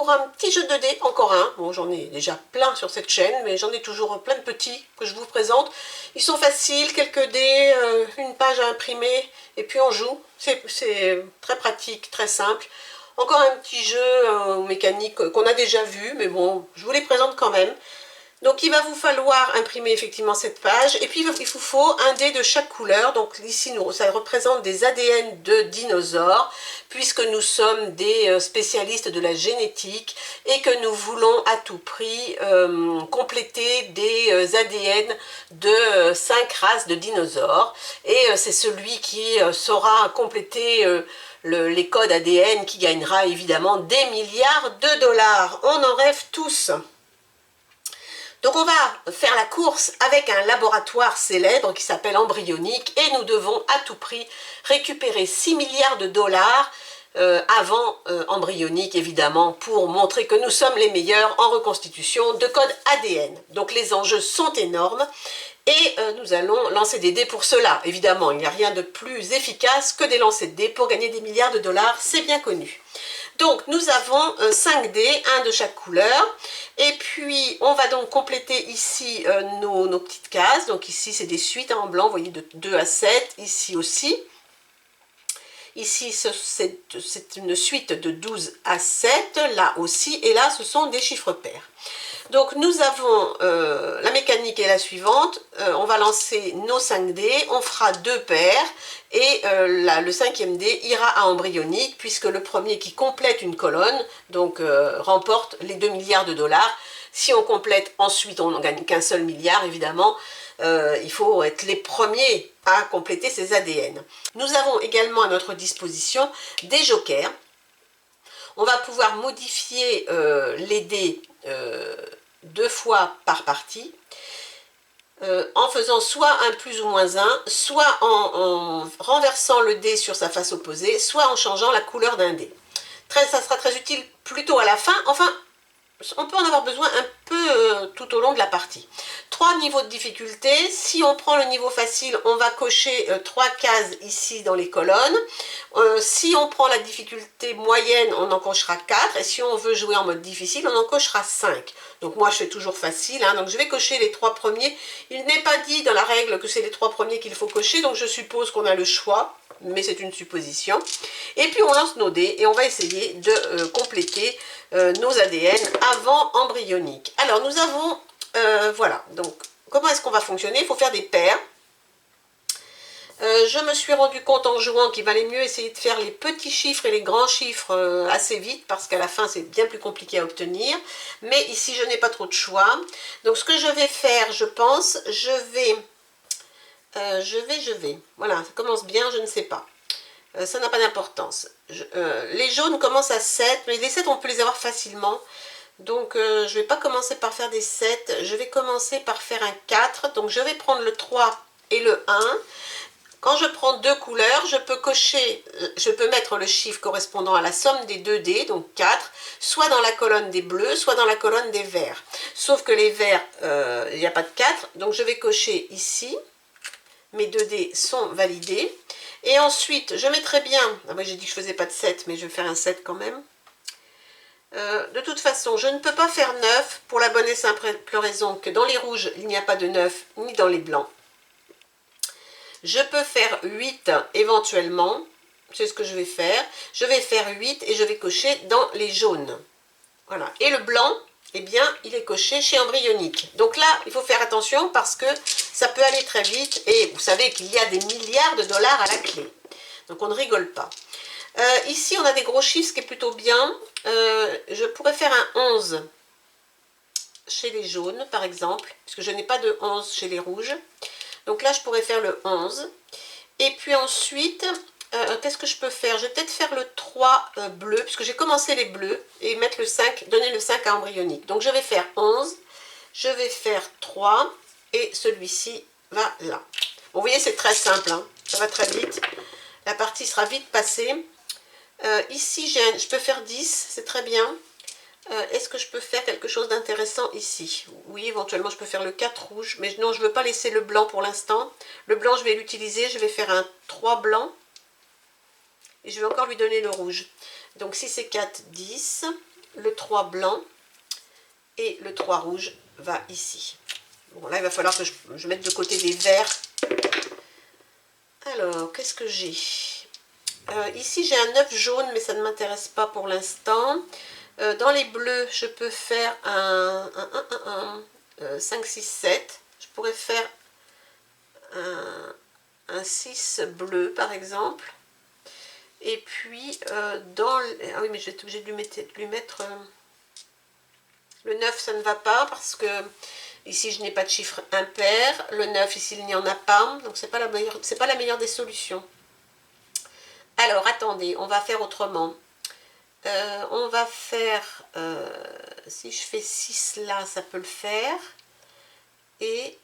pour un petit jeu de dés, encore un. Bon, j'en ai déjà plein sur cette chaîne, mais j'en ai toujours plein de petits que je vous présente. Ils sont faciles, quelques dés, une page à imprimer, et puis on joue. C'est très pratique, très simple. Encore un petit jeu mécanique qu'on a déjà vu, mais bon, je vous les présente quand même. Donc il va vous falloir imprimer effectivement cette page, et puis il vous faut un dé de chaque couleur. Donc ici, ça représente des ADN de dinosaures, puisque nous sommes des spécialistes de la génétique, et que nous voulons à tout prix compléter des ADN de 5 races de dinosaures. Et c'est celui qui saura compléter les codes ADN qui gagnera évidemment des milliards de dollars. On en rêve tous. Donc on va faire la course avec un laboratoire célèbre qui s'appelle Embryonique, et nous devons à tout prix récupérer 6 milliards de dollars avant Embryonique, évidemment, pour montrer que nous sommes les meilleurs en reconstitution de codes ADN. Donc les enjeux sont énormes, et nous allons lancer des dés pour cela. Évidemment, il n'y a rien de plus efficace que des lancers de dés pour gagner des milliards de dollars, c'est bien connu. Donc nous avons 5 dés, un de chaque couleur, et puis on va donc compléter ici nos petites cases. Donc ici c'est des suites en blanc, vous voyez, de 2 à 7, ici aussi. Ici c'est une suite de 12 à 7, là aussi, et là ce sont des chiffres pairs. Donc nous avons, la mécanique est la suivante, on va lancer nos 5 dés, on fera 2 paires, et le 5e dé ira à Embryonique, puisque le premier qui complète une colonne, donc remporte les 2 milliards de dollars. Si on complète ensuite, on n'en gagne qu'un seul milliard, évidemment. Il faut être les premiers à compléter ces ADN. Nous avons également à notre disposition des jokers. On va pouvoir modifier les dés 2 fois par partie, en faisant soit un plus ou moins 1, soit en renversant le dé sur sa face opposée, soit en changeant la couleur d'un dé. Ça sera très utile plutôt à la fin, enfin on peut en avoir besoin un peu tout au long de la partie. 3 niveaux de difficulté. Si on prend le niveau facile, on va cocher 3 cases ici dans les colonnes. Si on prend la difficulté moyenne, on en cochera 4. Et si on veut jouer en mode difficile, on en cochera 5. Donc moi je fais toujours facile, hein, donc je vais cocher les 3 premiers. Il n'est pas dit dans la règle que c'est les 3 premiers qu'il faut cocher, donc je suppose qu'on a le choix, mais c'est une supposition. Et puis on lance nos dés et on va essayer de compléter nos ADN avant Embryonique. Alors nous avons, voilà, donc comment est-ce qu'on va fonctionner? Il faut faire des paires. Je me suis rendu compte en jouant qu'il valait mieux essayer de faire les petits chiffres et les grands chiffres assez vite, parce qu'à la fin c'est bien plus compliqué à obtenir. Mais ici je n'ai pas trop de choix. Donc ce que je vais faire, je pense, voilà, ça commence bien, je ne sais pas. Ça n'a pas d'importance. Les jaunes commencent à 7, mais les 7 on peut les avoir facilement. Donc je ne vais pas commencer par faire des 7, je vais commencer par faire un 4. Donc je vais prendre le 3 et le 1. Quand je prends 2 couleurs, je peux mettre le chiffre correspondant à la somme des 2 dés, donc 4, soit dans la colonne des bleus, soit dans la colonne des verts. Sauf que les verts, il n'y a pas de 4, donc je vais cocher ici. Mes 2 dés sont validés. Et ensuite, je mettrai bien, ah oui, j'ai dit que je ne faisais pas de 7, mais je vais faire un 7 quand même. De toute façon, je ne peux pas faire 9 pour la bonne et simple raison que dans les rouges, il n'y a pas de 9, ni dans les blancs. Je peux faire 8 éventuellement, c'est ce que je vais faire. Je vais faire 8 et je vais cocher dans les jaunes. Voilà. Et le blanc, eh bien, il est coché chez Embryonique. Donc là, il faut faire attention parce que ça peut aller très vite. Et vous savez qu'il y a des milliards de dollars à la clé. Donc on ne rigole pas. Ici, on a des gros chiffres, ce qui est plutôt bien. Je pourrais faire un 11 chez les jaunes, par exemple, puisque je n'ai pas de 11 chez les rouges. Donc là, je pourrais faire le 11. Et puis ensuite, qu'est-ce que je peux faire? Je vais peut-être faire le 3 bleu, puisque j'ai commencé les bleus, et mettre le 5, donner le 5 à Embryonique. Donc je vais faire 11, je vais faire 3, et celui-ci va là. Bon, vous voyez, c'est très simple, hein, ça va très vite. La partie sera vite passée. Ici, je peux faire 10, c'est très bien. Est-ce que je peux faire quelque chose d'intéressant ici? Oui, éventuellement je peux faire le 4 rouge, mais non, je ne veux pas laisser le blanc pour l'instant. Le blanc, je vais l'utiliser, je vais faire un 3 blanc, et je vais encore lui donner le rouge. Donc 6 et 4, 10, le 3 blanc et le 3 rouge va ici. Bon, là, il va falloir que je mette de côté des verts. Alors, qu'est-ce que j'ai? Ici, j'ai un 9 jaune, mais ça ne m'intéresse pas pour l'instant. Dans les bleus, je peux faire un 5, 6, 7. Je pourrais faire un 6 bleu, par exemple. Et puis, ah oui, mais je vais être obligée de lui mettre le 9, ça ne va pas, parce que ici, je n'ai pas de chiffre impair. Le 9, ici, il n'y en a pas. Donc, c'est pas la meilleure des solutions. Alors, attendez, on va faire autrement. On va faire, si je fais 6 là, ça peut le faire. Et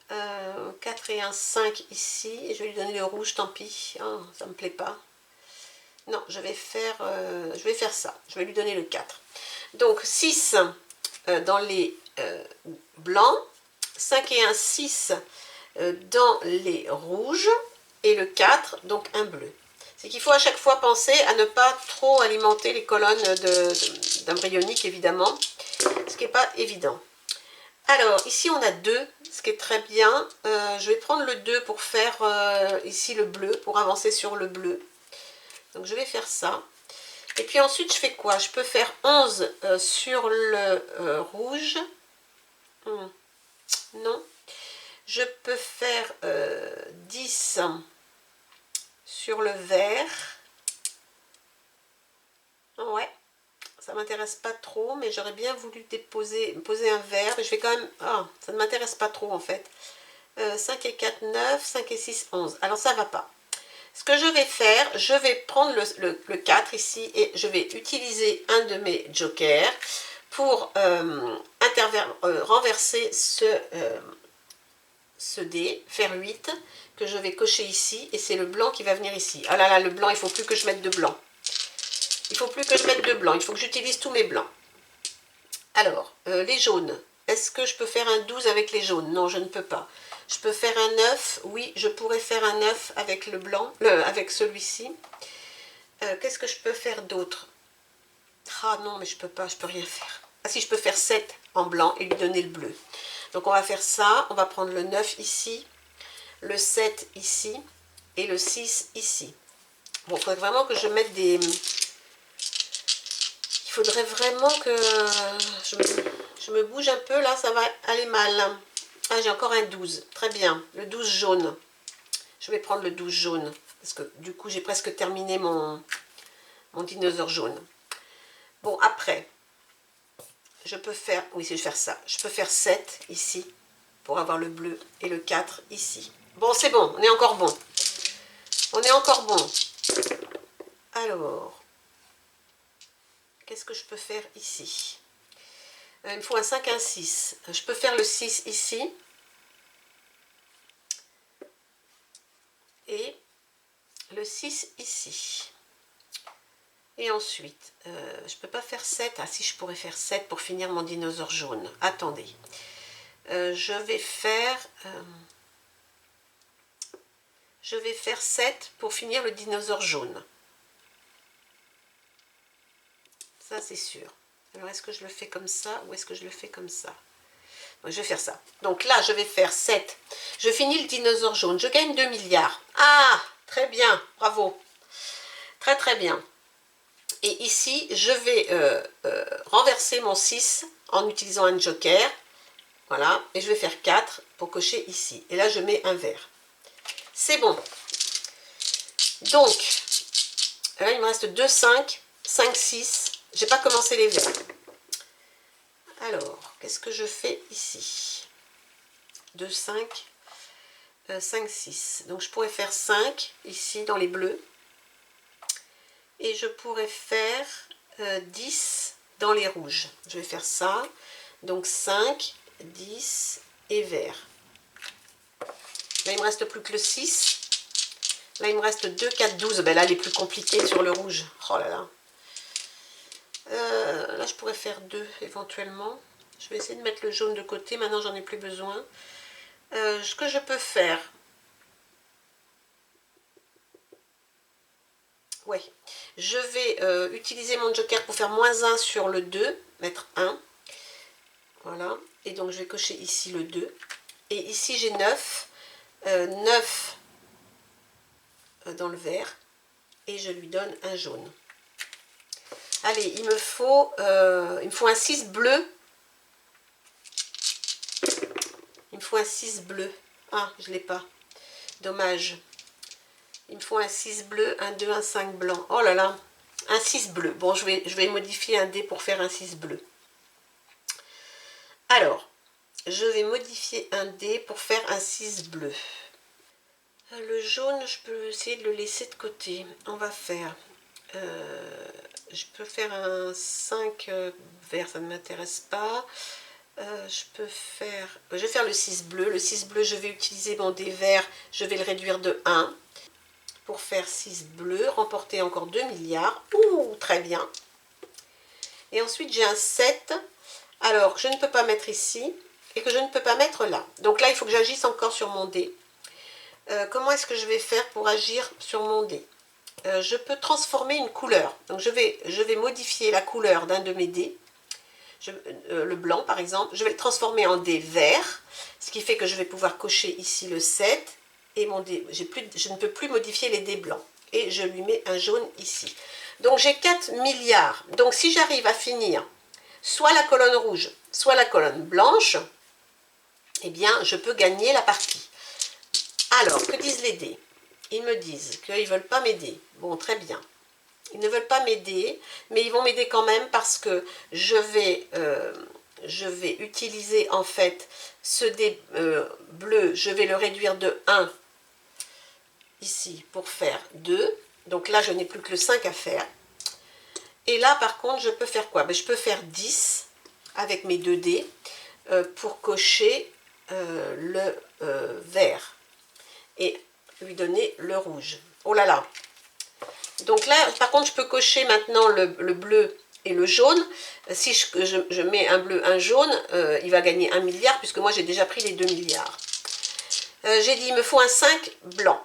4 et 1, 5 ici. Et je vais lui donner le rouge, tant pis. Oh, ça ne me plaît pas. Non, je vais faire ça. Je vais lui donner le 4. Donc 6 dans les blancs. 5 et 1, 6 dans les rouges. Et le 4, donc un bleu. C'est qu'il faut à chaque fois penser à ne pas trop alimenter les colonnes d'embryonique, évidemment. Ce qui n'est pas évident. Alors, ici on a 2, ce qui est très bien. Je vais prendre le 2 pour faire ici le bleu, pour avancer sur le bleu. Donc je vais faire ça. Et puis ensuite, je fais quoi? Je peux faire 11 sur le rouge. Non. Je peux faire 10 sur le vert. Ouais. Ça m'intéresse pas trop, mais j'aurais bien voulu poser un vert. Mais je vais quand même... Ah, ça ne m'intéresse pas trop en fait. 5 et 4, 9. 5 et 6, 11. Alors ça va pas. Ce que je vais faire, je vais prendre le 4 ici et je vais utiliser un de mes jokers pour renverser ce dé, faire 8, que je vais cocher ici. Et c'est le blanc qui va venir ici. Ah là là, le blanc, il ne faut plus que je mette de blanc. Il ne faut plus que je mette de blanc, il faut que j'utilise tous mes blancs. Alors, les jaunes. Est-ce que je peux faire un 12 avec les jaunes? Non, je ne peux pas. Je peux faire un 9. Oui, je pourrais faire un 9 avec le blanc, avec celui-ci. Qu'est-ce que je peux faire d'autre? Ah non, mais je peux pas, je peux rien faire. Ah si, je peux faire 7 en blanc et lui donner le bleu. Donc on va faire ça. On va prendre le 9 ici, le 7 ici et le 6 ici. Bon, il faudrait vraiment que je mette des... Il faudrait vraiment que je me bouge un peu, là, ça va aller mal. Ah, j'ai encore un 12, très bien, le 12 jaune. Je vais prendre le 12 jaune, parce que du coup, j'ai presque terminé mon dinosaure jaune. Bon, après, je peux faire, oui, je vais faire ça. Je peux faire 7 ici, pour avoir le bleu, et le 4 ici. Bon, c'est bon, on est encore bon. On est encore bon. Alors... Qu'est-ce que je peux faire ici? Il me faut un 5, un 6. Je peux faire le 6 ici. Et le 6 ici. Et ensuite, je ne peux pas faire 7. Ah si, je pourrais faire 7 pour finir mon dinosaure jaune. Attendez. Je vais faire 7 pour finir le dinosaure jaune. Ça, c'est sûr. Alors, est-ce que je le fais comme ça ou est-ce que je le fais comme ça? Donc, je vais faire ça. Donc là, je vais faire 7. Je finis le dinosaure jaune. Je gagne 2 milliards. Ah, très bien. Bravo. Très, très bien. Et ici, je vais renverser mon 6 en utilisant un joker. Voilà. Et je vais faire 4 pour cocher ici. Et là, je mets un vert. C'est bon. Donc, là, il me reste 2, 5, 5, 6. Je n'ai pas commencé les verts. Alors, qu'est-ce que je fais ici? 2, 5, 5, 6. Donc, je pourrais faire 5 ici dans les bleus. Et je pourrais faire 10 dans les rouges. Je vais faire ça. Donc, 5, 10 et vert. Là, il ne me reste plus que le 6. Là, il me reste 2, 4, 12. Ben là, elle est plus compliquée sur le rouge. Oh là là. Là, je pourrais faire 2 éventuellement. Je vais essayer de mettre le jaune de côté. Maintenant, j'en ai plus besoin. Ce que je peux faire... Oui. Je vais utiliser mon joker pour faire -1 sur le 2, mettre 1. Voilà, et donc je vais cocher ici le 2. Et ici j'ai 9. 9 dans le vert. Et je lui donne un jaune. Allez, il me faut un 6 bleu. Il me faut un 6 bleu. Ah, je ne l'ai pas. Dommage. Il me faut un 6 bleu, un 2, un 5 blanc. Oh là là, un 6 bleu. Bon, je vais modifier un dé pour faire un 6 bleu. Alors, je vais modifier un dé pour faire un 6 bleu. Le jaune, je peux essayer de le laisser de côté. On va faire... je peux faire un 5 vert, ça ne m'intéresse pas. Je vais faire le 6 bleu. Le 6 bleu, je vais utiliser mon dé vert. Je vais le réduire de 1. Pour faire 6 bleus, remporter encore 2 milliards. Ouh, très bien. Et ensuite, j'ai un 7. Alors, je ne peux pas mettre ici et que je ne peux pas mettre là. Donc là, il faut que j'agisse encore sur mon dé. Comment est-ce que je vais faire pour agir sur mon dé? Je peux transformer une couleur. Donc, je vais modifier la couleur d'un de mes dés. Le blanc, par exemple. Je vais le transformer en dé vert. Ce qui fait que je vais pouvoir cocher ici le 7. Et mon dé, je ne peux plus modifier les dés blancs. Et je lui mets un jaune ici. Donc j'ai 4 milliards. Donc si j'arrive à finir soit la colonne rouge, soit la colonne blanche, eh bien je peux gagner la partie. Alors, que disent les dés? Ils me disent qu'ils ne veulent pas m'aider. Bon, très bien. Ils ne veulent pas m'aider, mais ils vont m'aider quand même parce que je vais utiliser en fait ce dé bleu, je vais le réduire de 1 ici pour faire 2. Donc là, je n'ai plus que le 5 à faire. Et là, par contre, je peux faire quoi? Ben, je peux faire 10 avec mes 2 dés pour cocher le vert et lui donner le rouge. Oh là là! Donc là, par contre, je peux cocher maintenant le bleu et le jaune. Si je mets un bleu, un jaune, il va gagner 1 milliard puisque moi, j'ai déjà pris les 2 milliards. J'ai dit, il me faut un 5 blanc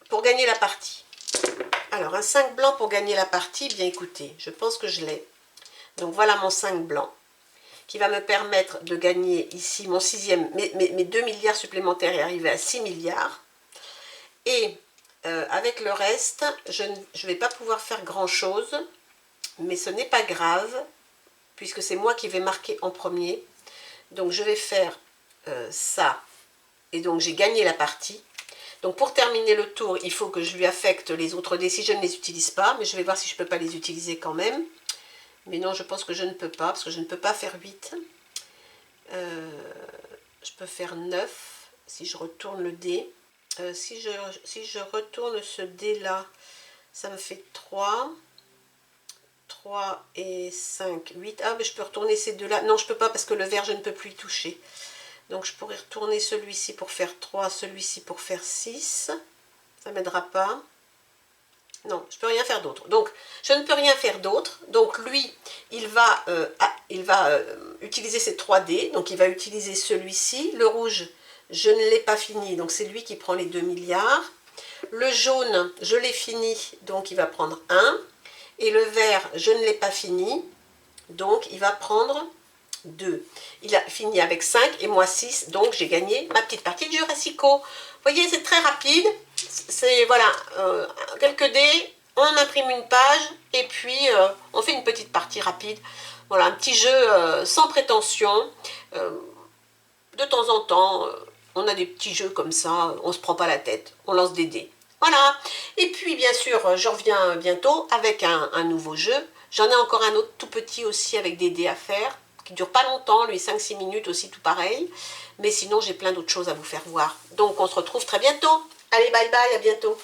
pour gagner la partie. Alors, un 5 blanc pour gagner la partie, bien écoutez, je pense que je l'ai. Donc, voilà mon 5 blanc qui va me permettre de gagner ici mon 6e, mes 2 milliards supplémentaires et arriver à 6 milliards. Et avec le reste, je ne vais pas pouvoir faire grand-chose, mais ce n'est pas grave, puisque c'est moi qui vais marquer en premier. Donc, je vais faire ça, et donc j'ai gagné la partie. Donc pour terminer le tour, il faut que je lui affecte les autres dés si je ne les utilise pas. Mais je vais voir si je ne peux pas les utiliser quand même. Mais non, je pense que je ne peux pas, parce que je ne peux pas faire 8. Je peux faire 9 si je retourne le dé. Si je retourne ce dé-là, ça me fait 3. 3 et 5, 8. Ah, mais je peux retourner ces deux-là. Non, je ne peux pas parce que le vert, je ne peux plus y toucher. Donc, je pourrais retourner celui-ci pour faire 3, celui-ci pour faire 6. Ça ne m'aidera pas. Non, je ne peux rien faire d'autre. Donc, je ne peux rien faire d'autre. Donc, lui, il va utiliser ses 3 dés. Donc, il va utiliser celui-ci. Le rouge, je ne l'ai pas fini. Donc, c'est lui qui prend les 2 milliards. Le jaune, je l'ai fini. Donc, il va prendre 1. Et le vert, je ne l'ai pas fini. Donc, il va prendre 2. Il a fini avec 5 et moi 6, donc j'ai gagné ma petite partie de Jurassico. Vous voyez, c'est très rapide. C'est, voilà, quelques dés, on imprime une page et puis on fait une petite partie rapide. Voilà, un petit jeu sans prétention. De temps en temps, on a des petits jeux comme ça, on ne se prend pas la tête, on lance des dés. Voilà. Et puis, bien sûr, je reviens bientôt avec un nouveau jeu. J'en ai encore un autre tout petit aussi avec des dés à faire, qui ne dure pas longtemps, lui 5-6 minutes aussi, tout pareil. Mais sinon, j'ai plein d'autres choses à vous faire voir. Donc, on se retrouve très bientôt. Allez, bye bye, à bientôt.